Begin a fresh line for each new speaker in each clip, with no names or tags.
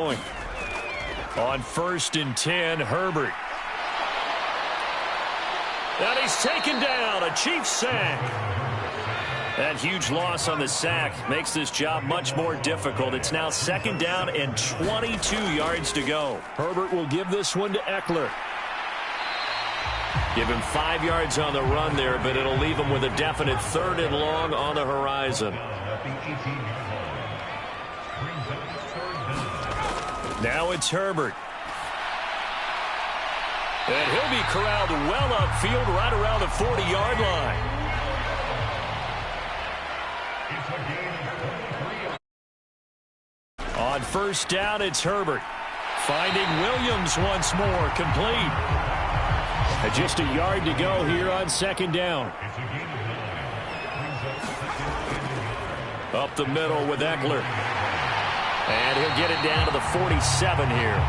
On 1st and 10, Herbert. And he's taken down, a Chiefs sack. That huge loss on the sack makes this job much more difficult. It's now 2nd down and 22 yards to go. Herbert will give this one to Eckler. Give him 5 yards on the run there, but it'll leave him with a definite 3rd and long on the horizon. Now it's Herbert. And he'll be corralled well upfield right around the 40-yard line. On 1st down, it's Herbert. Finding Williams once more, complete. And just a yard to go here on 2nd down. Up the middle with Eckler. And he'll get it down to the 47 here.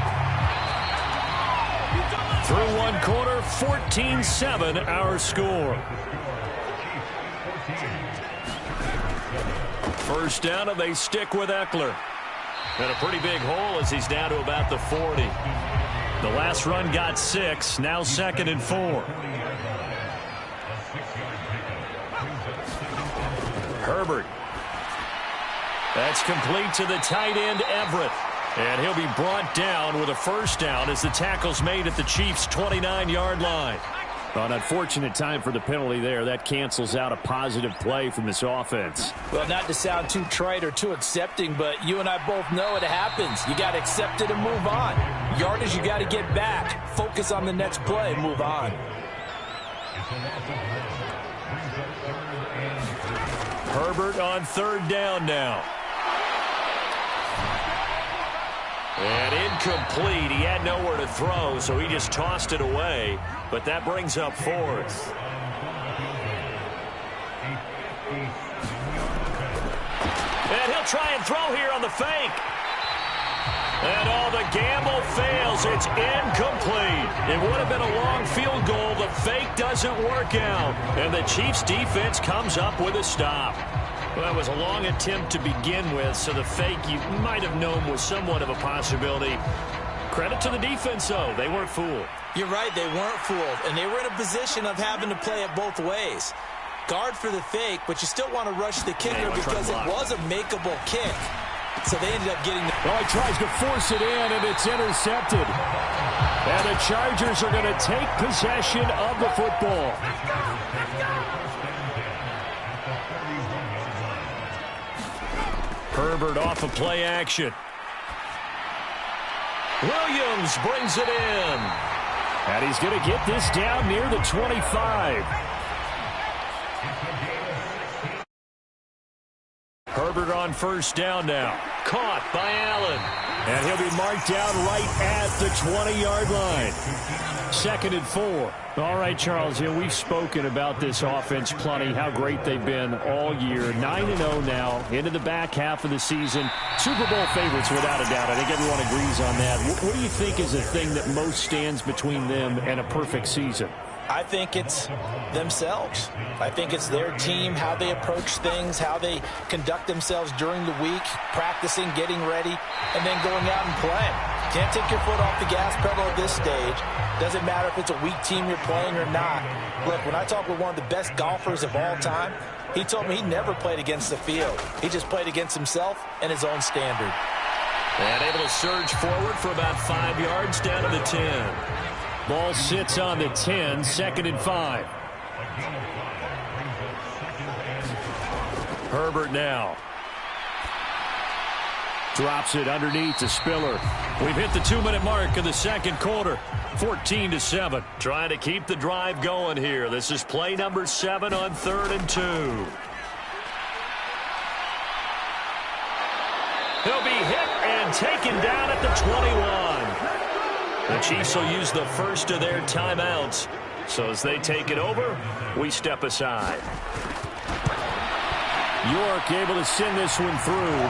Through one quarter, 14-7 our score. 1st down, and they stick with Eckler. And a pretty big hole as he's down to about the 40. The last run got 6, now 2nd and 4. Herbert. That's complete to the tight end, Everett. And he'll be brought down with a 1st down as the tackle's made at the Chiefs' 29-yard line. An unfortunate time for the penalty there. That cancels out a positive play from this offense.
Well, not to sound too trite or too accepting, but you and I both know it happens. You got to accept it and move on. Yardage, you got to get back. Focus on the next play and move on.
Herbert on 3rd down now. And incomplete. He had nowhere to throw, so he just tossed it away. But that brings up 4th. And he'll try and throw here on the fake. And the gamble fails. It's incomplete. It would have been a long field goal. The fake doesn't work out. And the Chiefs defense comes up with a stop. Well, that was a long attempt to begin with, so the fake you might have known was somewhat of a possibility. Credit to the defense, though. They weren't fooled.
You're right, they weren't fooled, and they were in a position of having to play it both ways. Guard for the fake, but you still want to rush the kicker because it was a makeable kick. So they ended up getting...
Well, he tries to force it in, and it's intercepted. And the Chargers are going to take possession of the football. Herbert off of play action. Williams brings it in. And he's going to get this down near the 25. Herbert on 1st down now. Caught by Allen. And he'll be marked down right at the 20-yard line. 2nd and 4. All right, Charles, we've spoken about this offense plenty, how great they've been all year. 9-0 now, into the back half of the season. Super Bowl favorites without a doubt. I think everyone agrees on that. What do you think is the thing that most stands between them and a perfect season?
I think it's themselves. I think it's their team, how they approach things, how they conduct themselves during the week, practicing, getting ready, and then going out and playing. Can't take your foot off the gas pedal at this stage. Doesn't matter if it's a weak team you're playing or not. Look, when I talk with one of the best golfers of all time, he told me he never played against the field. He just played against himself and his own standard.
And able to surge forward for about 5 yards down to the 10. Ball sits on the 10, 2nd and 5. Herbert now. Drops it underneath to Spiller. We've hit the 2-minute mark of the 2nd quarter. 14-7. Trying to keep the drive going here. This is play number 7 on 3rd and 2. He'll be hit and taken down at the 21. The Chiefs will use the first of their timeouts. So as they take it over, we step aside. York able to send this one through.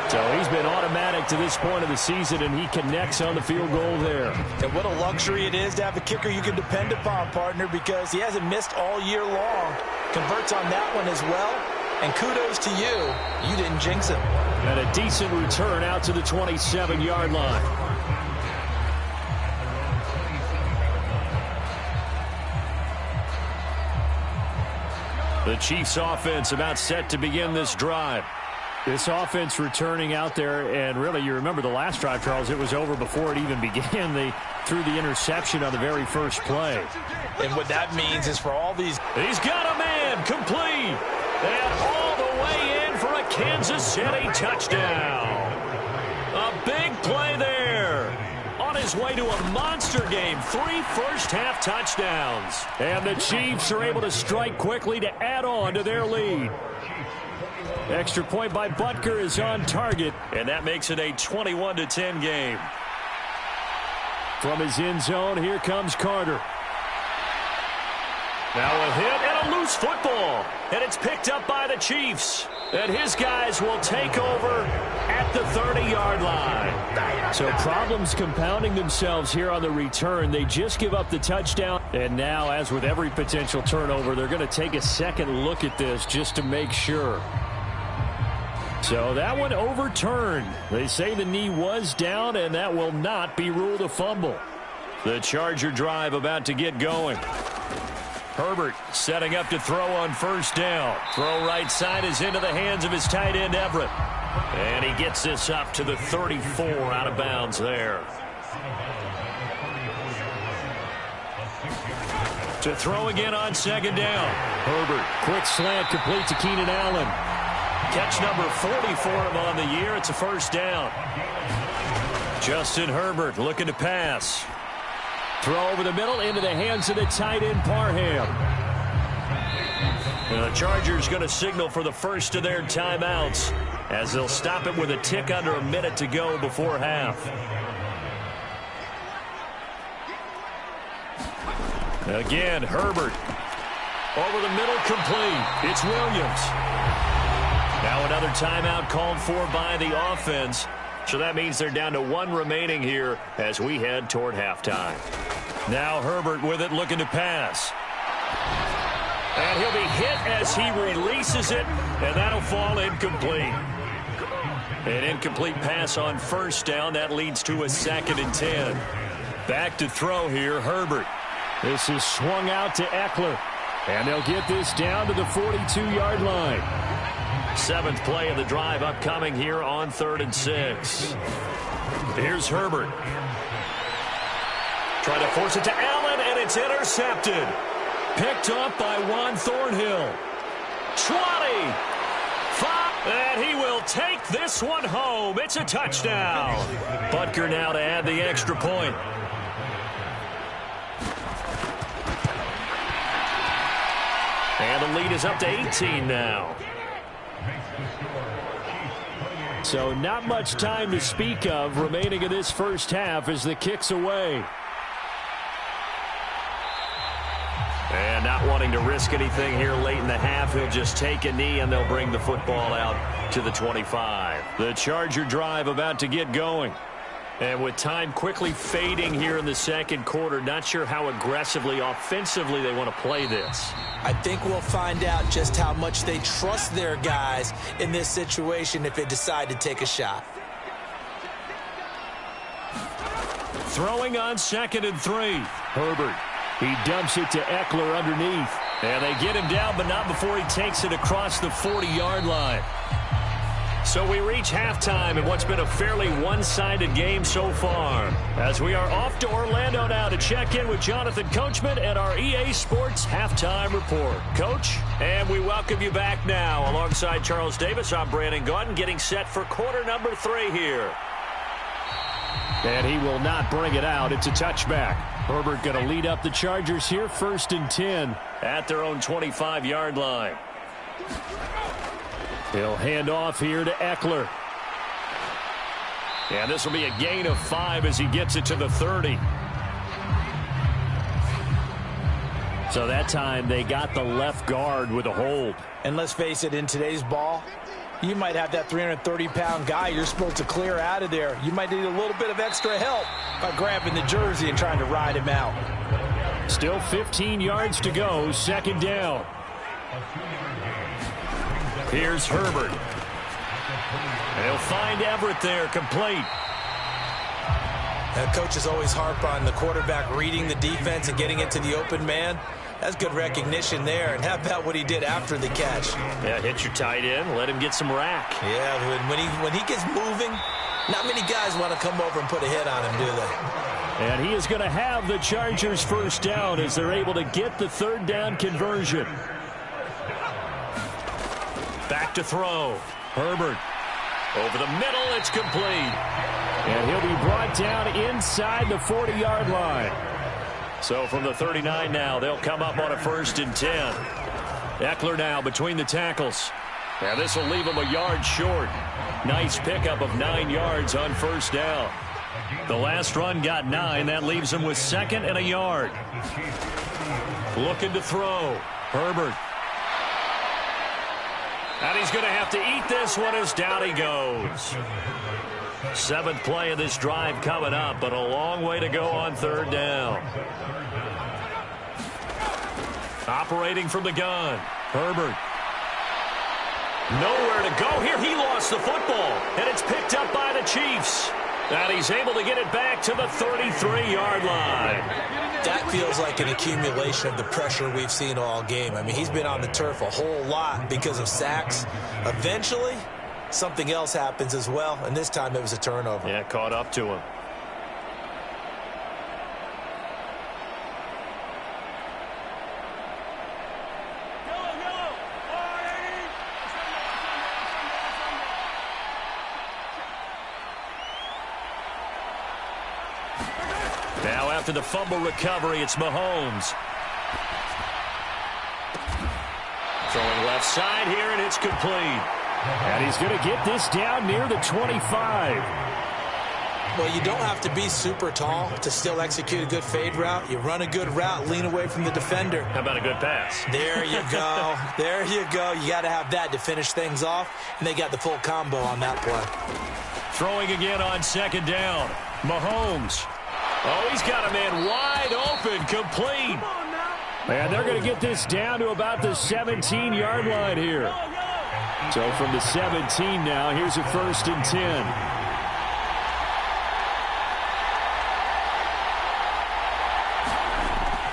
So he's been automatic to this point of the season, and he connects on the field goal there.
And what a luxury it is to have a kicker you can depend upon, partner, because he hasn't missed all year long. Converts on that one as well. And kudos to you. You didn't jinx him.
And a decent return out to the 27-yard line. The Chiefs offense about set to begin this drive. This offense returning out there, and really you remember the last drive, Charles, it was over before it even began. They threw the interception on the very first play.
And what that means is for all these...
He's got a man complete. And all the way in for a Kansas City touchdown. A big play there. On his way to a monster game, 3 first-half touchdowns. And the Chiefs are able to strike quickly to add on to their lead. Extra point by Butker is on target, and that makes it a 21-10 game. From his end zone, here comes Carter. Now a hit and a loose football, and it's picked up by the Chiefs. And his guys will take over at the 30-yard line. So problems compounding themselves here on the return. They just give up the touchdown. And now, as with every potential turnover, they're going to take a second look at this just to make sure. So that one overturned. They say the knee was down, and that will not be ruled a fumble. The Charger drive about to get going. Herbert setting up to throw on first down. Throw right side is into the hands of his tight end, Everett. And he gets this up to the 34 out of bounds there. To throw again on second down. Herbert, quick slant complete to Keenan Allen. Catch number 40 for him on the year. It's a first down. Justin Herbert looking to pass. Throw over the middle into the hands of the tight end, Parham. And the Chargers going to signal for the first of their timeouts as they'll stop it with a tick under a minute to go before half. Again, Herbert. Over the middle, complete. It's Williams. Now another timeout called for by the offense. So that means they're down to 1 remaining here as we head toward halftime. Now Herbert with it, looking to pass. And he'll be hit as he releases it, and that'll fall incomplete. An incomplete pass on first down. That leads to a 2nd and 10. Back to throw here, Herbert. This is swung out to Eckler. And they'll get this down to the 42-yard line. 7th play of the drive upcoming here on 3rd and 6. Here's Herbert. Try to force it to Allen, and it's intercepted. Picked up by Juan Thornhill. 20. 5. And he will take this one home. It's a touchdown. Butker now to add the extra point. And the lead is up to 18 now. So not much time to speak of remaining in this first half as the kick's away. And not wanting to risk anything here late in the half, he'll just take a knee and they'll bring the football out to the 25. The Charger drive about to get going. And with time quickly fading here in the second quarter, not sure how aggressively, offensively they want to play this.
I think we'll find out just how much they trust their guys in this situation if they decide to take a shot.
Throwing on 2nd and 3. Herbert. He dumps it to Eckler underneath. And they get him down, but not before he takes it across the 40-yard line. So we reach halftime in what's been a fairly one-sided game so far. As we are off to Orlando now to check in with Jonathan Coachman and our EA Sports Halftime Report. Coach, and we welcome you back now. Alongside Charles Davis, I'm Brandon Gaudin, getting set for quarter number 3 here. And he will not bring it out. It's a touchback. Herbert going to lead up the Chargers here, 1st and 10 at their own 25-yard line. He'll hand off here to Eckler. And this will be a gain of 5 as he gets it to the 30. So that time they got the left guard with a hold.
And let's face it, in today's ball, you might have that 330-pound guy you're supposed to clear out of there. You might need a little bit of extra help by grabbing the jersey and trying to ride him out.
Still 15 yards to go, 2nd down. Here's Herbert. They'll find Everett there, complete.
That coach is always harp on the quarterback reading the defense and getting into the open man. That's good recognition there. And how about what he did after the catch?
Yeah, hit your tight end, let him get some rack.
Yeah, when he gets moving, not many guys want to come over and put a hit on him, do they?
And he is going to have the Chargers first down as they're able to get the third down conversion. Back to throw. Herbert. Over the middle, it's complete. And he'll be brought down inside the 40-yard line. So from the 39 now, they'll come up on a 1st and 10. Eckler now between the tackles. And this will leave him a yard short. Nice pickup of 9 yards on 1st down. The last run got 9. That leaves him with 2nd and a yard. Looking to throw. Herbert. And he's going to have to eat this one as down he goes. 7th play of this drive coming up, but a long way to go on 3rd down. Operating from the gun. Herbert. Nowhere to go here. He lost the football, and it's picked up by the Chiefs. And he's able to get it back to the 33-yard line.
That feels like an accumulation of the pressure we've seen all game. I mean, he's been on the turf a whole lot because of sacks. Eventually, something else happens as well, and this time it was a turnover.
Yeah, caught up to him. Now after the fumble recovery, it's Mahomes. Throwing left side here, and it's complete. And he's going to get this down near the 25.
Well, you don't have to be super tall to still execute a good fade route. You run a good route, lean away from the defender.
How about a good pass?
There you go. There you go. You got to have that to finish things off, and they got the full combo on that play.
Throwing again on 2nd down. Mahomes. Oh, he's got a man wide open, complete. And they're going to get this down to about the 17-yard line here. So from the 17 now, here's a 1st and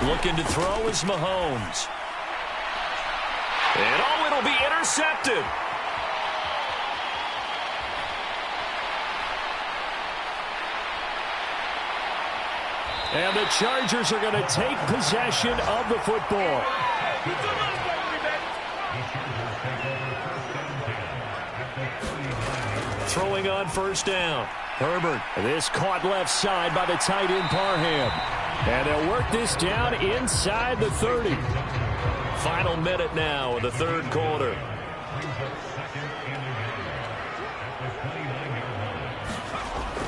10. Looking to throw is Mahomes. And oh, it'll be intercepted. And the Chargers are going to take possession of the football. Throwing on 1st down. Herbert. This caught left side by the tight end Parham. And they'll work this down inside the 30. Final minute now of the 3rd quarter.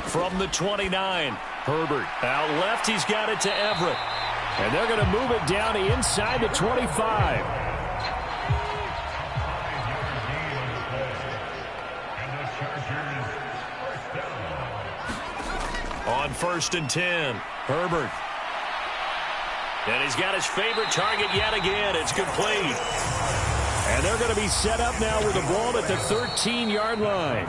From the 29, Herbert out left. He's got it to Everett. And they're going to move it down inside the 25. On 1st and 10, Herbert. And he's got his favorite target yet again. It's complete. And they're going to be set up now with the ball at the 13-yard line.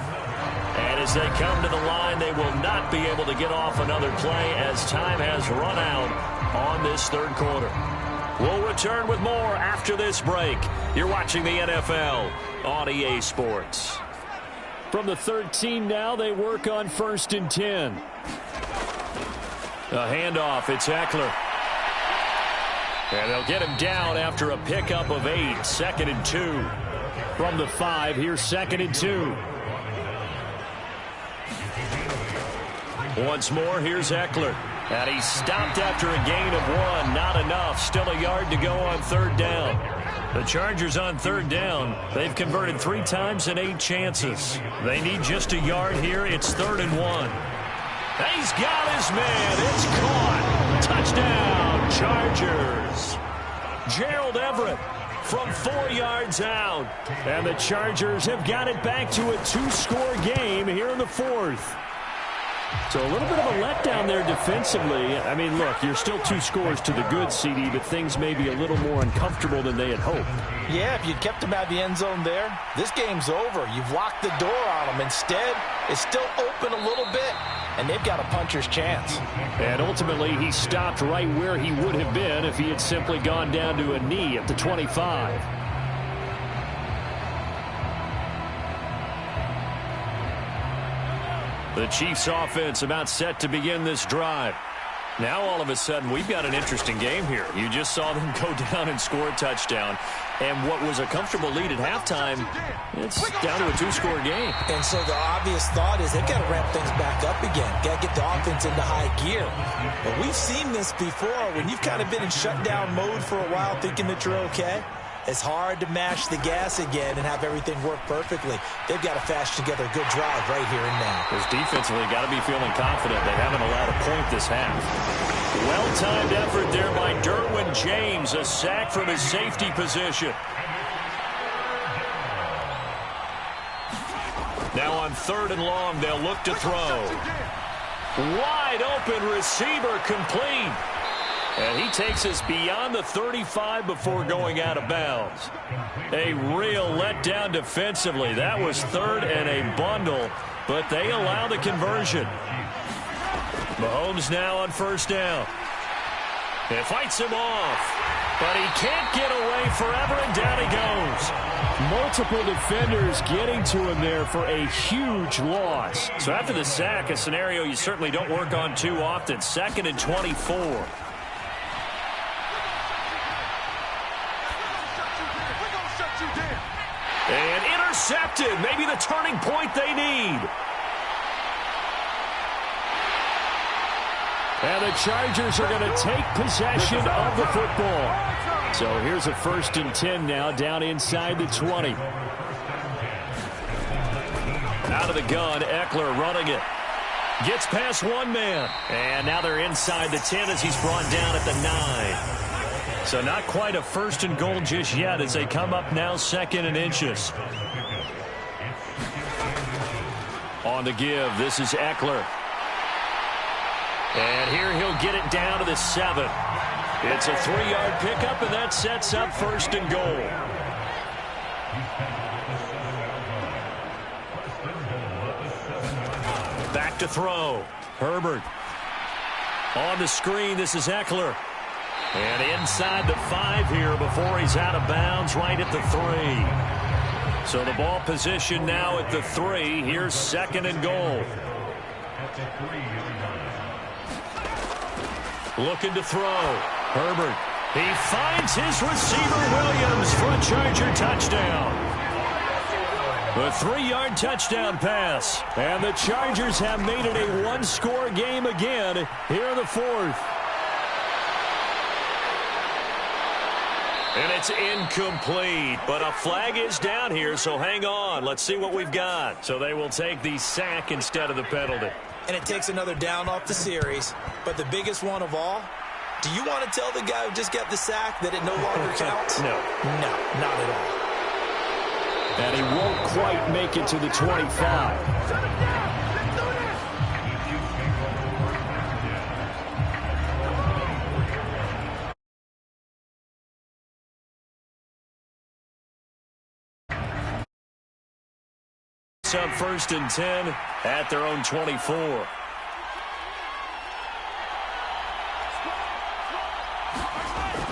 And as they come to the line, they will not be able to get off another play as time has run out on this 3rd quarter. We'll return with more after this break. You're watching the NFL on EA Sports. From the 13 now, they work on 1st and 10. A handoff, it's Eckler. And they'll get him down after a pickup of 8, 2nd and 2. From the 5, here's 2nd and 2. Once more, here's Eckler. And he's stopped after a gain of 1. Not enough. Still a yard to go on 3rd down. The Chargers on 3rd down. They've converted 3 times in 8 chances. They need just a yard here. It's 3rd and 1. He's got his man. It's caught. Touchdown, Chargers. Gerald Everett from 4 yards out. And the Chargers have got it back to a 2-score game here in the 4th. So a little bit of a letdown there defensively. I mean, look, you're still 2 scores to the good, CD, but things may be a little more uncomfortable than they had hoped.
Yeah, if you'd kept them out of the end zone there, this game's over. You've locked the door on them. Instead, it's still open a little bit, and they've got a puncher's chance.
And ultimately, he stopped right where he would have been if he had simply gone down to a knee at the 25. The Chiefs offense about set to begin this drive. Now all of a sudden we've got an interesting game here. You just saw them go down and score a touchdown. And what was a comfortable lead at halftime, it's down to a 2-score game.
And so the obvious thought is they've got to ramp things back up again. Got to get the offense into high gear. But we've seen this before when you've kind of been in shutdown mode for a while thinking that you're okay. It's hard to mash the gas again and have everything work perfectly. They've got to fashion together a good drive right here and now.
Because defensively, got to be feeling confident. They haven't allowed a point this half. Well-timed effort there by Derwin James. A sack from his safety position. Now on 3rd and long, they'll look to throw. Wide open receiver complete. And he takes us beyond the 35 before going out of bounds. A real letdown defensively. That was 3rd and a bundle, but they allow the conversion. Mahomes now on 1st down. It fights him off, but he can't get away forever, and down he goes. Multiple defenders getting to him there for a huge loss. So after the sack, a scenario you certainly don't work on too often. 2nd and 24. And intercepted. Maybe the turning point they need. And the Chargers are going to take possession of the football. So here's a 1st and 10 now, down inside the 20. Out of the gun, Eckler running it. Gets past one man. And now they're inside the 10 as he's brought down at the 9. So not quite a 1st and goal just yet as they come up now 2nd and inches. On the give, this is Eckler. And here he'll get it down to the 7. It's a 3-yard pickup, and that sets up 1st and goal. Back to throw. Herbert. On the screen, this is Eckler. And inside the 5 here before he's out of bounds, right at the 3. So the ball position now at the 3. Here's 2nd and goal. Looking to throw. Herbert. He finds his receiver, Williams, for a Charger touchdown. A 3-yard touchdown pass. And the Chargers have made it a 1-score game again here in the 4th. And it's incomplete, but a flag is down here, so hang on. Let's see what we've got. So they will take the sack instead of the penalty.
And it takes another down off the series. But the biggest one of all, do you want to tell the guy who just got the sack that it no longer counts?
No.
No, not at all.
And he won't quite make it to the 25. Up 1st and 10 at their own 24.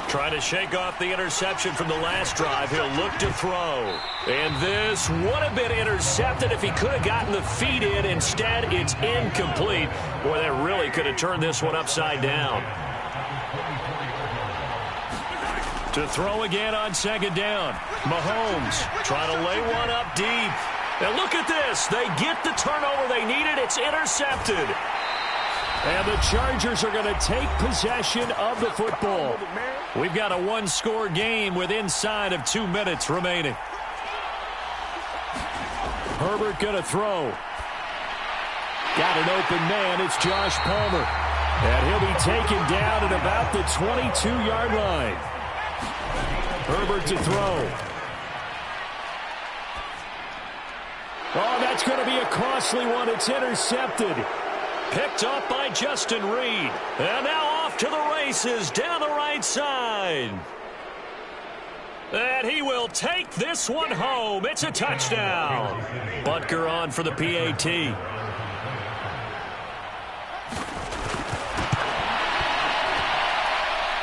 Trying to shake off the interception from the last drive. He'll look to throw. And this would have been intercepted if he could have gotten the feet in. Instead, it's incomplete. Boy, that really could have turned this one upside down. To throw again on 2nd down. Mahomes trying to lay one up deep. And look at this. They get the turnover they needed. It's intercepted. And the Chargers are going to take possession of the football. We've got a 1-score game with inside of 2 minutes remaining. Herbert going to throw. Got an open man. It's Josh Palmer. And he'll be taken down at about the 22-yard line. Herbert to throw. Oh, that's going to be a costly one. It's intercepted. Picked up by Justin Reed. And now off to the races down the right side. And he will take this one home. It's a touchdown. Butker on for the PAT.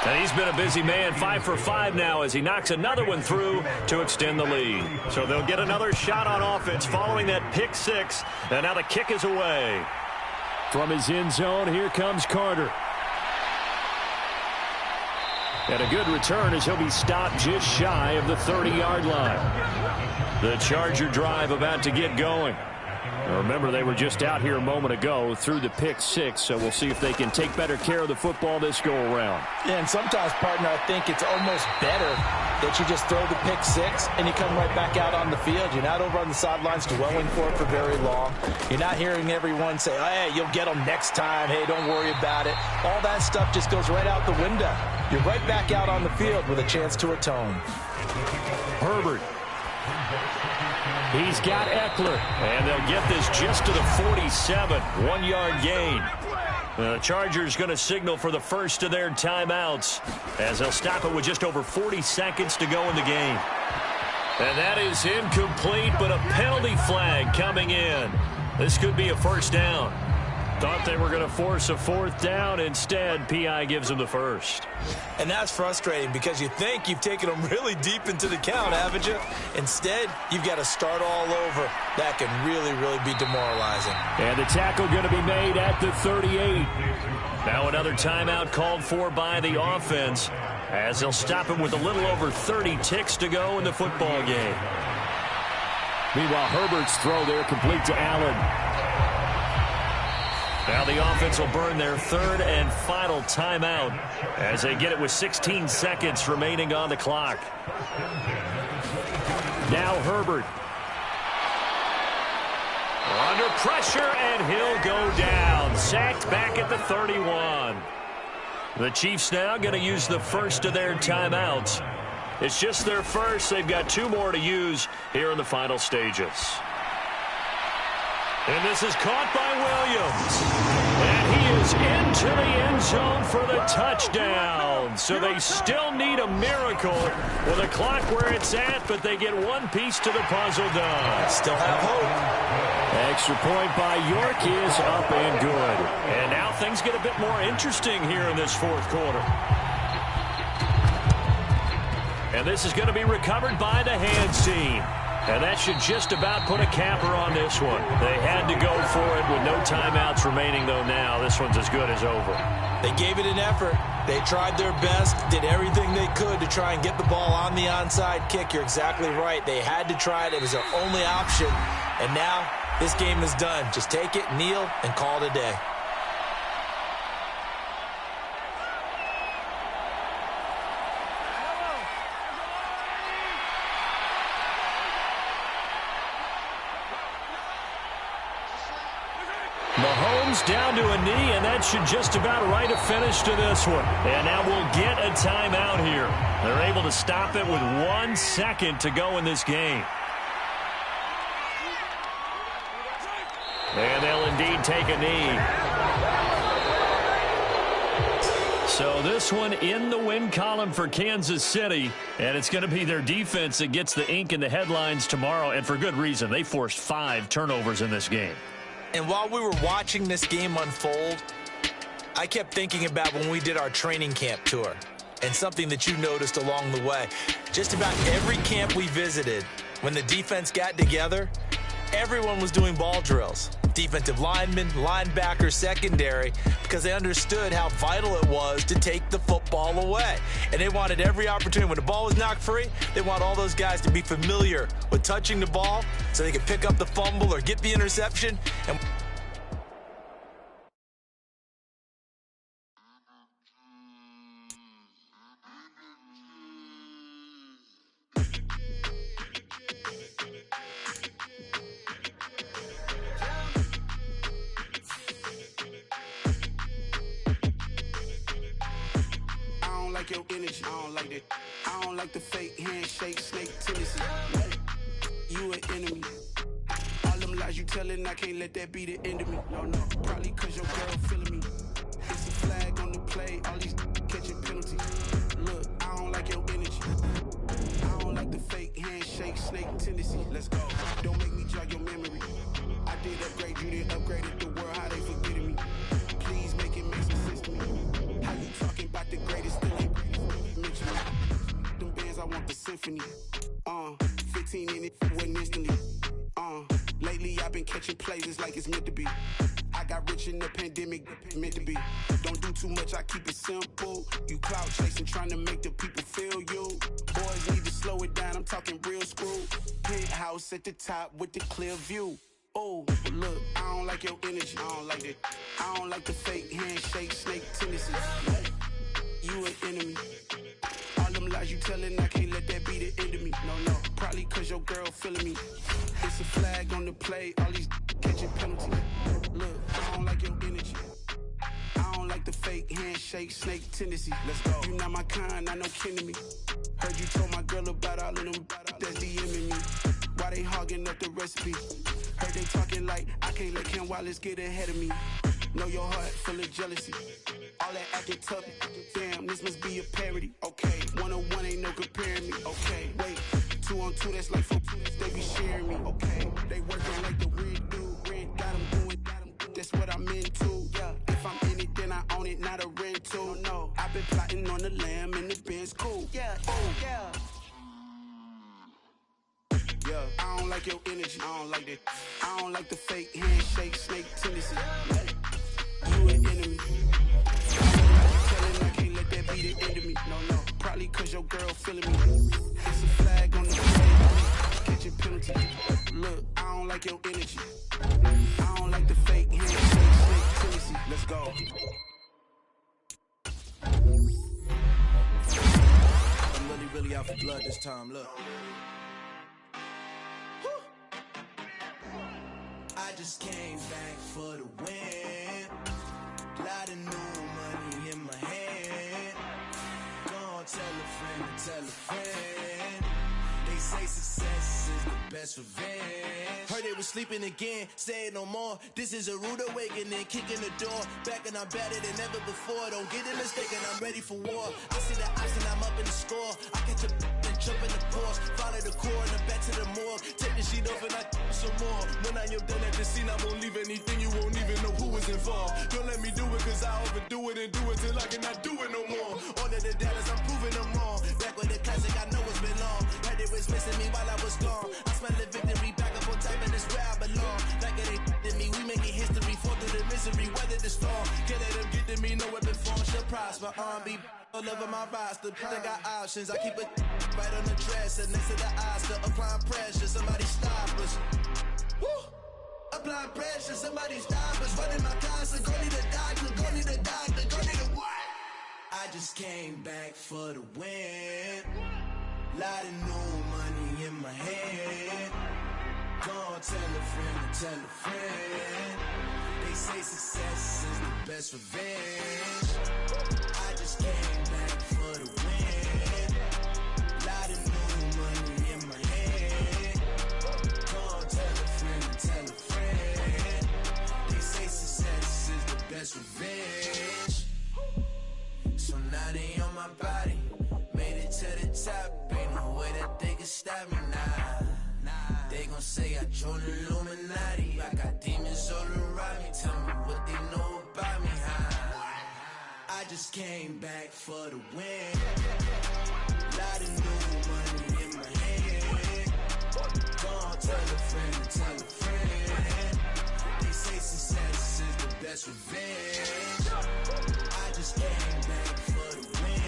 And he's been a busy man, 5 for 5 now as he knocks another one through to extend the lead. So they'll get another shot on offense following that pick six. And now the kick is away. From his end zone, here comes Carter. And a good return as he'll be stopped just shy of the 30-yard line. The Charger drive about to get going. Now remember, they were just out here a moment ago through the pick six, so we'll see if they can take better care of the football this go-around.
Yeah, and sometimes, partner, I think it's almost better that you just throw the pick six and you come right back out on the field. You're not over on the sidelines dwelling for it for very long. You're not hearing everyone say, oh, hey, you'll get them next time. Hey, don't worry about it. All that stuff just goes right out the window. You're right back out on the field with a chance to atone.
Herbert. He's got Eckler, and they'll get this just to the 47, 1-yard gain. The Chargers going to signal for the first of their timeouts as they'll stop it with just over 40 seconds to go in the game. And that is incomplete, but a penalty flag coming in. This could be a first down. Thought they were going to force a fourth down. Instead, P.I. gives them the first.
And that's frustrating because you think you've taken them really deep into the count, haven't you? Instead, you've got to start all over. That can really, really be demoralizing.
And the tackle going to be made at the 38. Now another timeout called for by the offense as they'll stop him with a little over 30 ticks to go in the football game. Meanwhile, Herbert's throw there complete to Allen. Now the offense will burn their third and final timeout as they get it with 16 seconds remaining on the clock. Now Herbert. Under pressure, and he'll go down. Sacked back at the 31. The Chiefs now going to use the first of their timeouts. It's just their first. They've got 2 more to use here in the final stages. And this is caught by Williams. And he is into the end zone for the touchdown. So they still need a miracle with a clock where it's at, but they get one piece to the puzzle done.
Still have hope.
Extra point by York is up and good. And now things get a bit more interesting here in this fourth quarter. And this is going to be recovered by the hands team. And that should just about put a capper on this one. They had to go for it with no timeouts remaining, though now this one's as good as over.
They gave it an effort. They tried their best, did everything they could to try and get the ball on the onside kick. You're exactly right. They had to try it. It was their only option. And now this game is done. Just take it, kneel, and call it a day.
Mahomes down to a knee, and that should just about write a finish to this one. And now we'll get a timeout here. They're able to stop it with 1 second to go in this game. And they'll indeed take a knee. So this one in the win column for Kansas City, and it's going to be their defense that gets the ink in the headlines tomorrow, and for good reason. They forced 5 turnovers in this game.
And while we were watching this game unfold, I kept thinking about when we did our training camp tour and something that you noticed along the way. Just about every camp we visited, when the defense got together, everyone was doing ball drills. Defensive linemen, linebackers, secondary, because they understood how vital it was to take the football away. And they wanted every opportunity. When the ball was knocked free, they want all those guys to be familiar with touching the ball so they could pick up the fumble or get the interception. And
your energy. I don't like that. I don't like the fake handshake, snake tendency. You an enemy. All them lies you telling, I can't let that be the end of me. No, probably cause your girl feeling me. It's a flag on the play, all these catching penalties. Look, I don't like your energy. I don't like the fake handshake, snake tendency. Let's go. Don't make me jog your memory. I did upgrade, you did upgraded the world, how they forgetting me. Please make it make some sense to me. How you talking about the greatest thing? Mention me. Them bands, I want the symphony. 15 in it, wasn't instantly. Lately I've been catching plays, it's like it's meant to be. I got rich in the pandemic, meant to be. Don't do too much, I keep it simple. You clout chasing, trying to make the people feel you. Boys need to slow it down, I'm talking real screw. Penthouse at the top with the clear view. Oh, look, I don't like your energy, I don't like it. I don't like the fake handshake, snake tendencies. You an enemy. All them lies you telling, I can't let that be the end of me. No, probably cause your girl feeling me. It's a flag on the play, all these catching penalties. Look, I don't like your energy. I don't like the fake handshake, snake tendency. Let's go. You not my kind, I know kin to me. Heard you told my girl about all of them that's DMing me. Why they hogging up the recipe? Heard they talking like I can't let Ken Wallace get ahead of me. Know your heart full of jealousy. All that acting tough, damn, this must be a parody. Okay, 101 ain't no comparing me. Okay, wait, 2 on 2, that's like 4, they be sharing me. Okay, they working like the weird dude, rent, got them doing, that's what I'm into. Yeah, if I'm in it, then I own it, not a rental. No, I've been plotting on the lamb and the Benz cool. Yeah, yeah. Yeah, I don't like your energy, I don't like that. I don't like the fake handshake, snake tendency. You an enemy. Telling I can't let that be the end of me. No, probably cause your girl feeling me. It's a flag on the play, catching penalty. Look, I don't like your energy. I don't like the fake handshake, snake tendency. Let's go. I'm really out for blood this time, look. I just came back for the win. Lot of new money in my hand. Gonna tell a friend to tell a friend. They say success is the best revenge. Heard they was sleeping again, say it no more. This is a rude awakening, kicking the door. Back and I'm better than ever before. Don't get it mistaken, I'm ready for war. I see the ops and I'm up in the score. I catch a and jump in the course. Follow the core and the back to the morgue. Take the sheet off and I some more. When I am done at the scene, I won't leave anything. You won't even know who is involved. Don't let me do it cause I overdo it and do it till I cannot do it no more. All of the doubters, I'm proving them wrong. Back with the classic, I know it's been long. Heard it was missing me while I was gone. I smell the victory back up on top and it's where I belong. Like it ain't to me, we making history. Fall through the misery, weather the storm. Can't let them get to me, no weapon form shall prosper. R&B all over my roster, they got options. I keep it right on the dresser, next to the Oscar. Applying pressure, somebody stop us. Woo! Applying pressure, somebody stop us. Running my concert, go need a doctor, go need a doctor, go need a what? I just came back for the win. Lot of new money in my hand. Gonna tell a friend to tell a friend. They say success is the best revenge. I just came back for the win. Lot of new money in my hand. Gonna tell a friend to tell a friend. They say success is the best revenge. So now they on my body. Made it to the top. Ain't no way that they can stop me now. They gon' say I joined the Illuminati. I got demons all around me. Tell me what they know about me, huh? I just came back for the win. Lot of new money in my hand. Gonna tell a friend to tell a friend. They say success is the best revenge. I just came back for the win.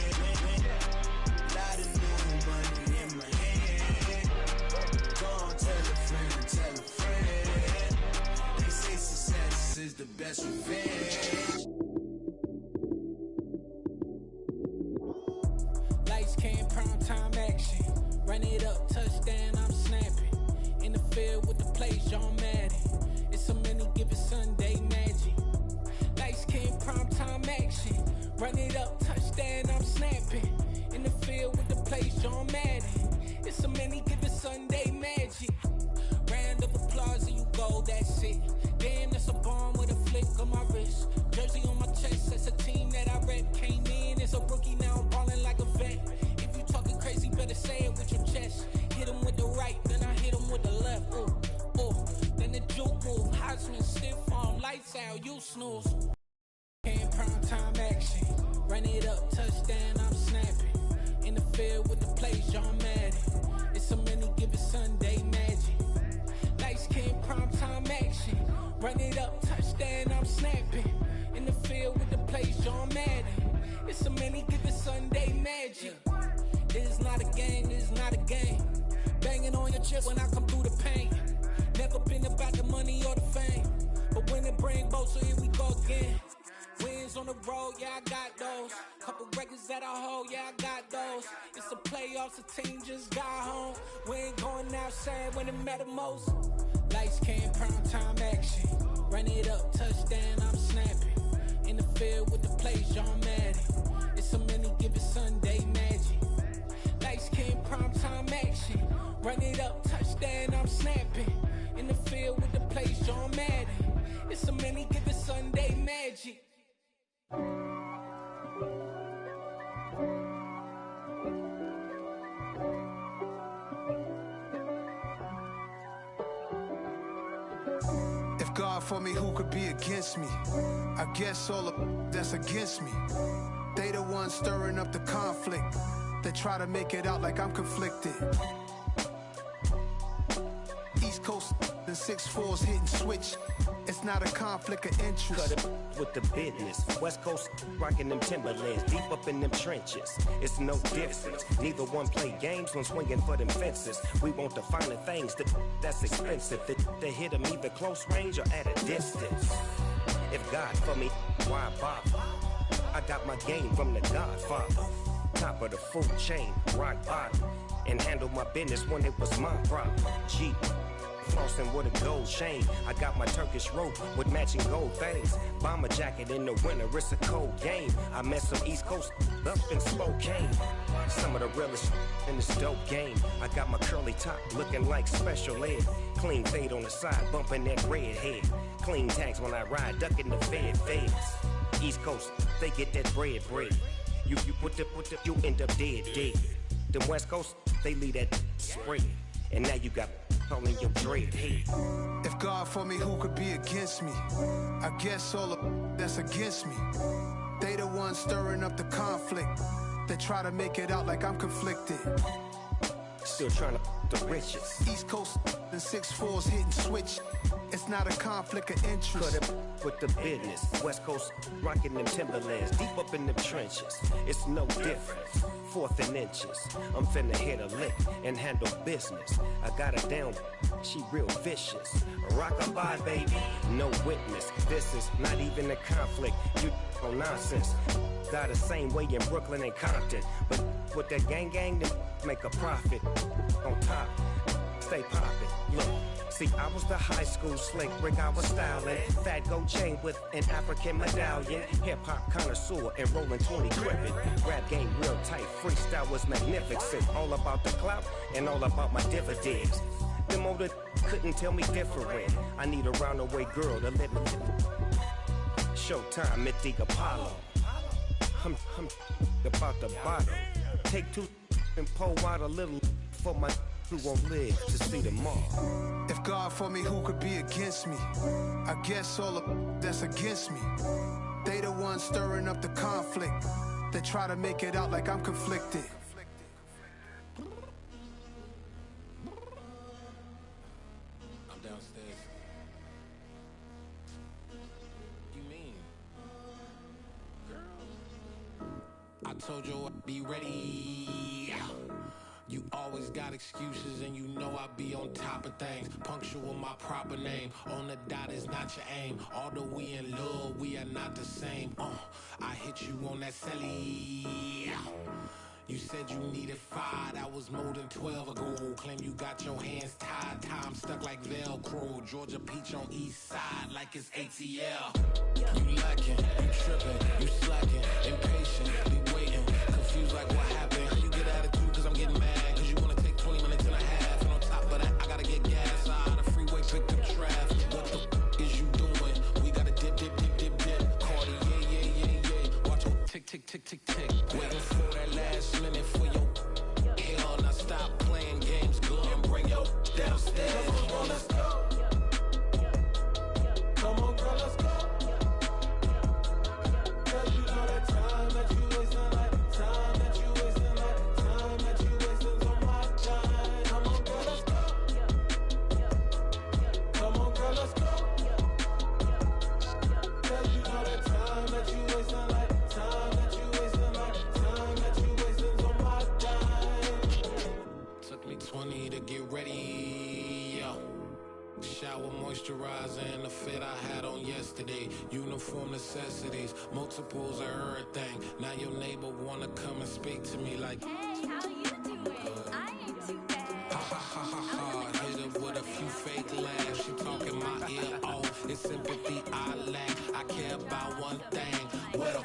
Lot of new money in my hand. Gonna tell a friend to tell a friend. They say success is the best revenge.
Lights came, prime time action. Run it up, touchdown, I'm snapping. In the field with the plays, John Madden. It's so many, give it Sunday magic. Lights came, prime time action. Run it up, touchdown, I'm snapping. In the field with the plays, John Madden. It's so many, give it Sunday magic. Round of applause and you go go, that's it. Damn, that's a bomb with a flick on my wrist. Jersey on my chest, that's a team that I rep. Came in as a rookie, now I'm ballin' like a vet. If you talking crazy, better say it with your chest. Hit him with the right, then I hit him with the left. Then the juke move, Heisman, stiff arm, lights out, you snooze. Can't prime time action, run it up, touchdown, I'm snapping. In the field with the plays, John Madden. It's a many given Sunday magic. Lights can't prime time action, run it up, touchdown, I'm snapping. In the field with the plays, John Madden. It's a many given Sunday magic. This is not a game, this is not a game. Banging on your chest when I come through the paint. Never been about the money or the fame, but when it bring both, so here we go again. Wins on the road, yeah, I got those. Couple records that I hold, yeah, I got those. It's the playoffs, the team just got home. We ain't going outside when it matter most. Lights can't prime time action, run it up, touchdown, I'm snapping. In the field with the plays, John Madden. It's a many given Sunday magic. Lights can't prime time action, run it up, touchdown, I'm snapping. In the field with the plays, John Madden. It's a many given Sunday magic.
If God for me, who could be against me? I guess all of that's against me. They the ones stirring up the conflict. They try to make it out like I'm conflicted. East Coast and 6'4's hitting switch. It's not a conflict of interest.
Cut it with the business. West Coast rocking them Timberlands, deep up in them trenches. It's no difference. Neither one play games when swinging for them fences. We want the finer things that's expensive. They hit them either close range or at a distance. If God for me, why bother? I got my game from the Godfather. Top of the food chain, rock bottom. And handle my business when it was my problem. Jeep. Flossing with a gold chain. I got my Turkish rope with matching gold things. Bomber jacket in the winter, it's a cold game. I met some East Coast up in Spokane. Some of the realest in this dope game. I got my curly top looking like special ed. Clean fade on the side, bumping that red head. Clean tags when I ride, ducking the feds. East Coast, they get that bread. You put the, you end up dead. Then West Coast, they leave that spread. And now you got calling your dread head.
If God for me, who could be against me? I guess all of that's against me. They the ones stirring up the conflict. They try to make it out like I'm conflicted.
Still trying to the riches.
East Coast and 6'4's hitting switch. It's not a conflict of interest.
Cut it with the business. West Coast rocking them Timberlands, deep up in them trenches. It's no difference. 4th and inches. I'm finna hit a lick and handle business. I got her down, she real vicious. Rock-a-bye, baby, no witness. This is not even a conflict. You on nonsense. Got the same way in Brooklyn and Compton. But with that gang, then make a profit. On top, stay poppin'. Look. See, I was the high school slick Rick, I was styling. Fat gold chain with an African medallion. Hip-hop connoisseur and rolling 20 crippin'. Rap game real tight, freestyle was magnificent. All about the clout and all about my dividends. Them older couldn't tell me different. I need a roundaway girl to let me Showtime at the Apollo. I'm about the bottom. Take 2 and pour out a little for my who won't live to see tomorrow.
If God for me, who could be against me? I guess all of that's against me. They the ones stirring up the conflict. They try to make it out like I'm conflicted.
I'm downstairs. You mean? Girl, I told you I'd be ready. You always got excuses and you know I be on top of things. Punctual my proper name. On the dot is not your aim. Although we in love, we are not the same. I hit you on that celly. You said you needed 5, that was more than 12 ago. Claim you got your hands tied, time stuck like Velcro. Georgia peach on east side like it's ATL. You lacking, you tripping, you slacking, impatient, be waiting, confused like what happened. How you get attitude cause I'm getting mad, cause you wanna take 20 minutes and a half. And on top of that, I gotta get gas out of the freeway, pick up traffic. tick, tick, tick. Waiting for that last minute for your hell. Now stop playing games, go and bring your downstairs. Come on, let's go. Come on, girl, let's go. Cause you know that time that you wasting, like time that you wasting, like time that you wasting on my time. Come on, girl, let's go. Come on, girl, let's go. Cause you know that time that you wasting, like time that you wasting, like time that you wasting on my time. Took me 20 to get ready, yeah. Shower, moisturizer, and the fit I had on yesterday. Uniform necessities, multiples of everything. Now your neighbor wanna come and speak to me like,
hey, how you doing? I ain't too bad.
Ha ha ha ha ha. Hit her with a few fake laughs. She talking my ear off. It's sympathy I lack. I care about one thing. What up?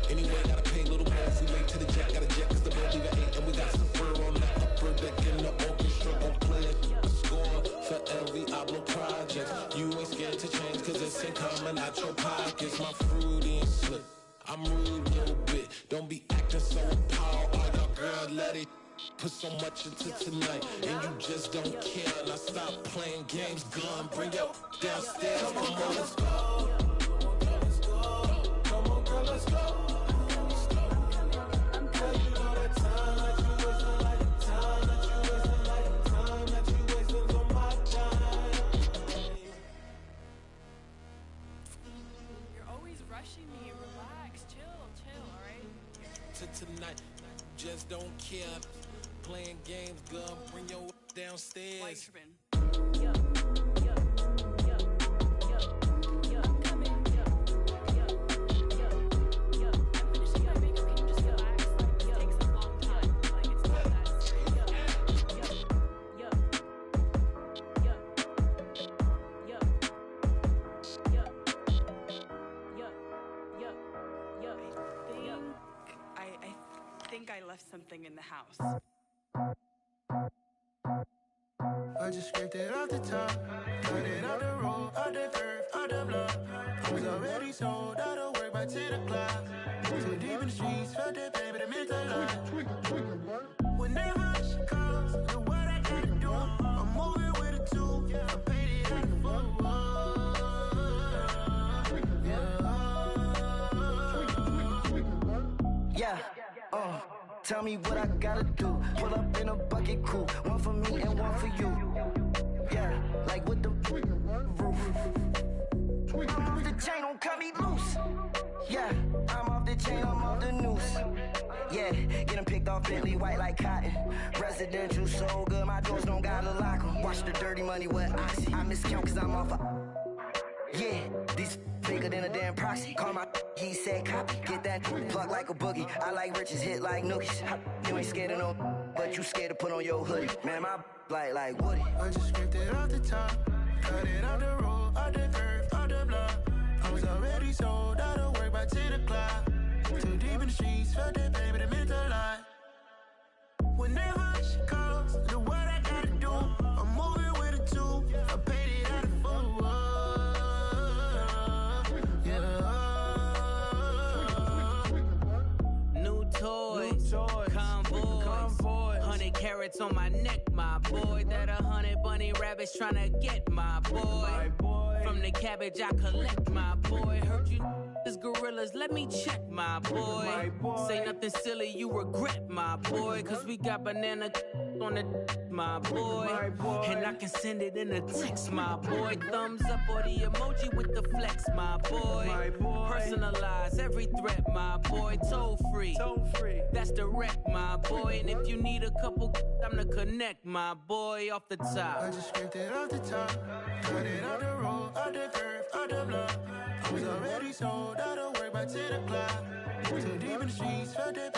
Anyway, gotta pay little more if we late to the jack. Gotta jet cause the boat leave at 8. And we got some fur on the upper deck in the orchestra. Gon' play it. Score for every Oblo project. You ain't scared to change cause it's ain't coming out your pockets. My fruity and slip. I'm rude a little bit. Don't be acting so appalled. All y'all girl, let it put so much into tonight. And you just don't care. Now stop playing games. Gun, bring your downstairs. Come on, girl, let's go. Come on, girl, let's go. Cause you know that time that you wasting, like time that you wasting, like time that you wasting on my time.
You're always rushing me. Relax, chill, alright?
To tonight, just don't care. Playing games, gun, bring your downstairs.
White tripping. I left something in the house.
I just scraped it off the top, cut it off the road, off the curve, off the block. I was already sold out of work by 10 o'clock. Too deep in the streets, felt that pain, but it meant a lot. When that rush comes, and what I gotta do, I'm moving with a two. I paid it out the
Yeah, tell me what I gotta do. Pull up in a bucket crew, one for me and one for you. Yeah, like with the roof. I'm off the chain, don't cut me loose. Yeah, I'm off the chain, I'm off the noose. Yeah, getting picked off Bentley white like cotton. Residential so good, my doors don't gotta lock 'em. Watch the dirty money with oxy. I miscount cause I'm off a... Yeah, these bigger than a damn proxy. Call my he said copy. Get that plug like a boogie. I like riches, hit like nookies. You ain't scared of no, but you scared to put on your hoodie. Man, my like Woody.
I just scraped it off the top, cut it off the road, off the curve, off the block. I was already sold out of work by 10 o'clock. Too deep in the streets, felt that pain, but it meant a lot. When that rush comes, then what I gotta do, I'm moving with a two. I paid it out of full.
Toys, convoy, 100 carats on my neck, my boy. That 100 bunny rabbits tryna get my boy. From the cabbage I collect, my boy. Heard you is gorillas, let me check, my boy. Say nothing silly, you regret, my boy. Cause we got banana on the my boy. And I can send it in a text, my boy. Thumbs up or the emoji with the flex, my boy. Personalize every threat, my boy. Toll free. That's direct, my boy. And if you need a couple, I'm the connect, my boy. Off the top.
I just scraped it off the top, cut it off the road, off the curve, off the block. I was already sold out of work by 10 o'clock. Too deep in the streets, felt that